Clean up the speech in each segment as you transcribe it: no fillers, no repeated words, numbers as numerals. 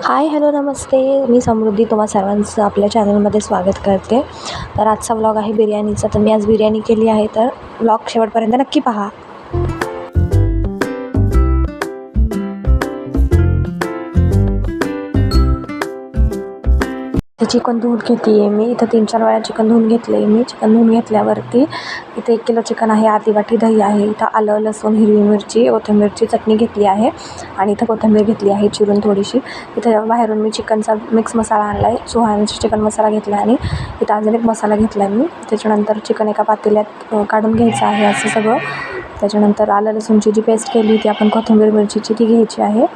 हाय, hello, नमस्ते. मी समृद्धी तुम्हा सर्वांचं आपल्या चॅनलमध्ये स्वागत करते. तर आजचा व्लॉग आहे बिर्याणीचा. तर मी आज बिर्याणी केली आहे, तर व्लॉग शेवटपर्यंत नक्की पहा. चिकन धुवून घेते आहे मी. इथं 3-4 वेळा चिकन धुवून घेतलं आहे मी. चिकन धुवून घेतल्यावरती इथे 1 किलो चिकन आहे, अर्धी वाटी दही आहे, इथं आलं, लसूण, हिरवी मिरची, कोथिंबीरची चटणी घेतली आहे आणि इथं कोथिंबीर घेतली आहे चिरून थोडीशी. इथं बाहेरून मी चिकनचा मिक्स मसाला आणला आहे, सुहानाचा चिकन मसाला घेतला आणि इथं अजून एक मसाला घेतला आहे मी. त्याच्यानंतर चिकन एका पातेल्यात काढून घ्यायचं आहे असं सगळं. त्याच्यानंतर आलं लसूणची जी पेस्ट केली ती आपण कोथिंबीर मिरचीची ती घ्यायची आहे.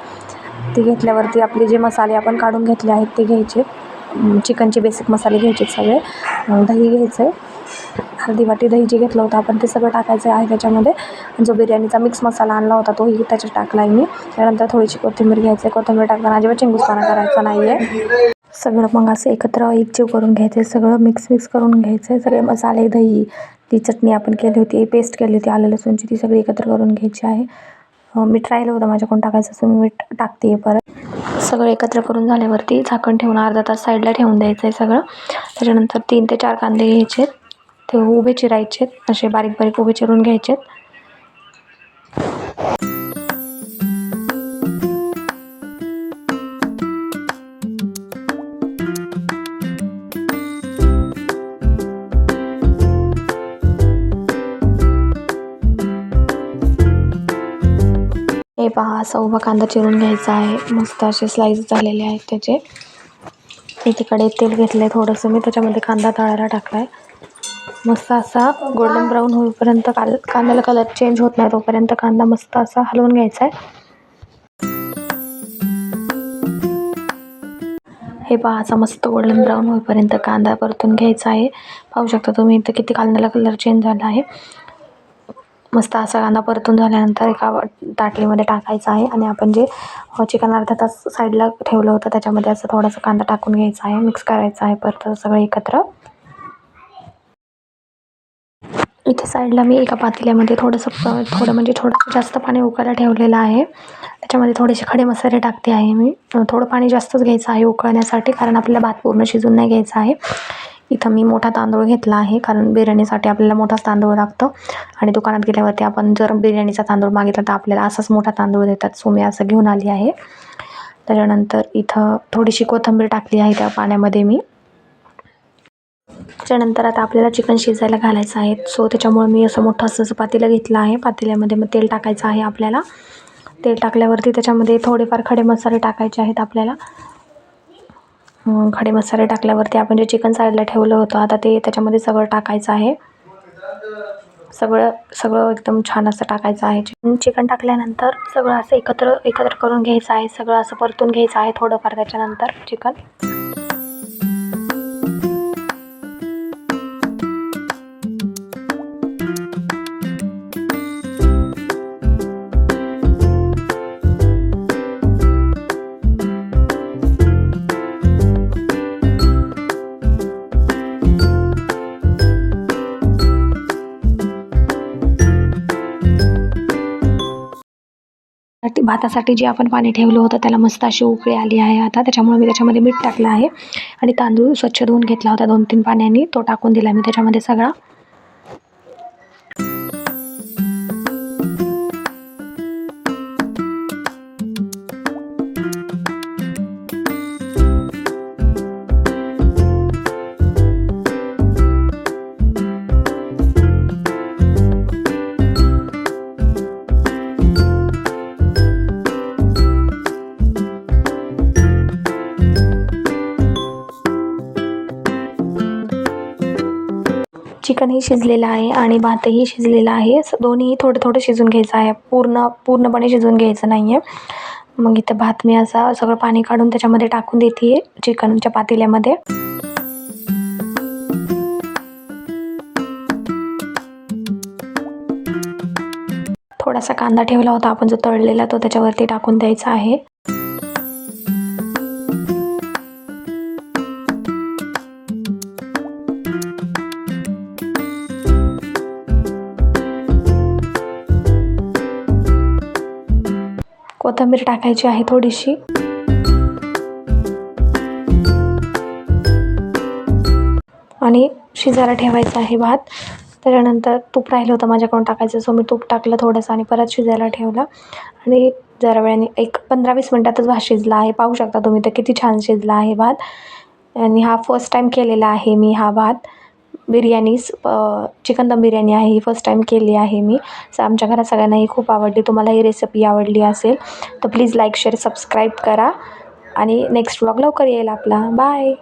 ती घेतल्यावरती आपले जे मसाले आपण काढून घेतले आहेत ते घ्यायचे. चिकनचे बेसिक मसाले घ्यायचे सगळे. दही घ्यायचं आहे, अर्धी वाटी दही जे घेतलं होतं आपण ते सगळं टाकायचं आहे त्याच्यामध्ये. जो बिर्याणीचा मिक्स मसाला आणला होता तोही त्याच्यात टाकला आहे मी. त्यानंतर थोडीशी कोथिंबीर घ्यायचं आहे. कोथिंबीर टाकताना अजिबात चिंगूसपणा करायचा नाही आहे. सगळं मग असं एकत्र एकजीव करून घ्यायचं आहे, सगळं मिक्स करून घ्यायचं आहे. सगळे मसाले, दही, ती चटणी आपण केली होती, पेस्ट केली होती आलं लसूणची, ती सगळी एकत्र करून घ्यायची आहे. मीठ राहिलं होतं माझ्याकडून टाकायचं, असं मी मीठ टाकते आहे परत. सगळं एकत्र करून झाल्यावरती झाकण ठेवून अर्धा तास साईडला ठेवून द्यायचं आहे सगळं. त्याच्यानंतर 3 ते 4 कांदे घ्यायचे, ते उभे चिरायचे, असे बारीक बारीक उभे चिरून घ्यायचे. हे पहा, असा उभा कांदा चिरून घ्यायचा आहे. मस्त असे स्लाइस झालेले आहेत त्याचे. एकीकडे तेल घेतलं आहे थोडंसं मी, त्याच्यामध्ये कांदा तळायला टाकला आहे. मस्त असा गोल्डन ब्राऊन होईपर्यंत कांद्याला कलर चेंज होत नाही तोपर्यंत कांदा मस्त असा हलवून घ्यायचा आहे. हे पहा, असा मस्त गोल्डन ब्राऊन होईपर्यंत कांदा परतून घ्यायचा आहे. पाहू शकता तुम्ही इथं किती कांद्याला कलर चेंज झाला आहे. मस्त असा कांदा परतून झाल्यानंतर एका ताटलीमध्ये टाकायचा आहे आणि आपण जे चिकन अर्धा तास साईडला ठेवलं होतं त्याच्यामध्ये असं थोडासा कांदा टाकून घ्यायचा आहे, मिक्स करायचं आहे परत सगळं एकत्र. इथे साईडला मी एका पातेल्यामध्ये थोडं जास्त पाणी उकळायला ठेवलेलं आहे. त्याच्यामध्ये थोडेसे खडे मसाले टाकते आहे मी. थोडं पाणी जास्तच घ्यायचं आहे उकळण्यासाठी, कारण आपल्याला भात पूर्ण शिजून नाही घ्यायचा आहे. इथं मी मोठा तांदूळ घेतला आहे, कारण बिर्याणीसाठी आपल्याला मोठाच तांदूळ लागतो. आणि दुकानात गेल्यावरती आपण जर बिर्याणीचा तांदूळ मागितला तर आपल्याला असाच मोठा तांदूळ देतात, सो मी असं घेऊन आली आहे. त्याच्यानंतर इथं थोडीशी कोथिंबीर टाकली आहे त्या पाण्यामध्ये मी. त्याच्यानंतर आता आपल्याला चिकन शिजायला घालायचं आहे, सो त्याच्यामुळे मी असं मोठं असं पातेलं घेतलं आहे. पातेल्यामध्ये मग तेल टाकायचं आहे आपल्याला. तेल टाकल्यावरती त्याच्यामध्ये थोडेफार खडे मसाले टाकायचे आहेत आपल्याला. खडे मसाले टाकल्यावरती आपण जे चिकन साईडला ठेवलं होतं आता ते त्याच्यामध्ये सगळं टाकायचं आहे. सगळं एकदम छान असं टाकायचं आहे. चिकन टाकल्यानंतर सगळं असं एकत्र करून घ्यायचं आहे. सगळं असं परतून घ्यायचं आहे थोडंफार त्याच्यानंतर चिकन. भातासाठी जे आपण पाणी ठेवलं होतं त्याला मस्त अशी उकळी आली आहे आता. त्याच्यामुळे मी त्याच्यामध्ये मीठ टाकलं आहे आणि तांदूळ स्वच्छ धुवून घेतला होता 2-3 पाण्याने, तो टाकून दिला मी त्याच्यामध्ये सगळा. चिकनही शिजलेलं आहे आणि भातही शिजलेला आहे. दोन्ही थोडं शिजून घ्यायचं आहे, पूर्णपणे शिजून घ्यायचं नाही आहे. मग इथं भात मी असा सगळं पाणी काढून त्याच्यामध्ये टाकून देते आहे चिकनच्या पातेल्यामध्ये. थोडासा कांदा ठेवला होता आपण जो तळलेला, तो त्याच्यावरती टाकून द्यायचा आहे. कोथिंबीर टाकायची आहे थोडीशी. आणि शिजायला ठेवायचा आहे भात. त्याच्यानंतर तूप राहिलं होतं माझ्याकडून टाकायचं, सो मी तूप टाकलं थोडंसं आणि परत शिजायला ठेवलं. आणि जरा वेळाने एक 15-20 मिनटातच भात शिजला आहे. पाहू शकता तुम्ही तर किती छान शिजला आहे भात. आणि हा फर्स्ट टाईम केलेला आहे मी हा भात. बिर्याणीच चिकन दम बिर्याणी आहे ही फर्स्ट टाईम केली आहे मी. आमच्या घरात सगळ्यांना ही खूप आवडली. तुम्हाला ही रेसिपी आवडली असेल तर प्लीज लाईक शेअर सबस्क्राईब करा. आणि नेक्स्ट व्लॉग लवकर येईल आपला. बाय.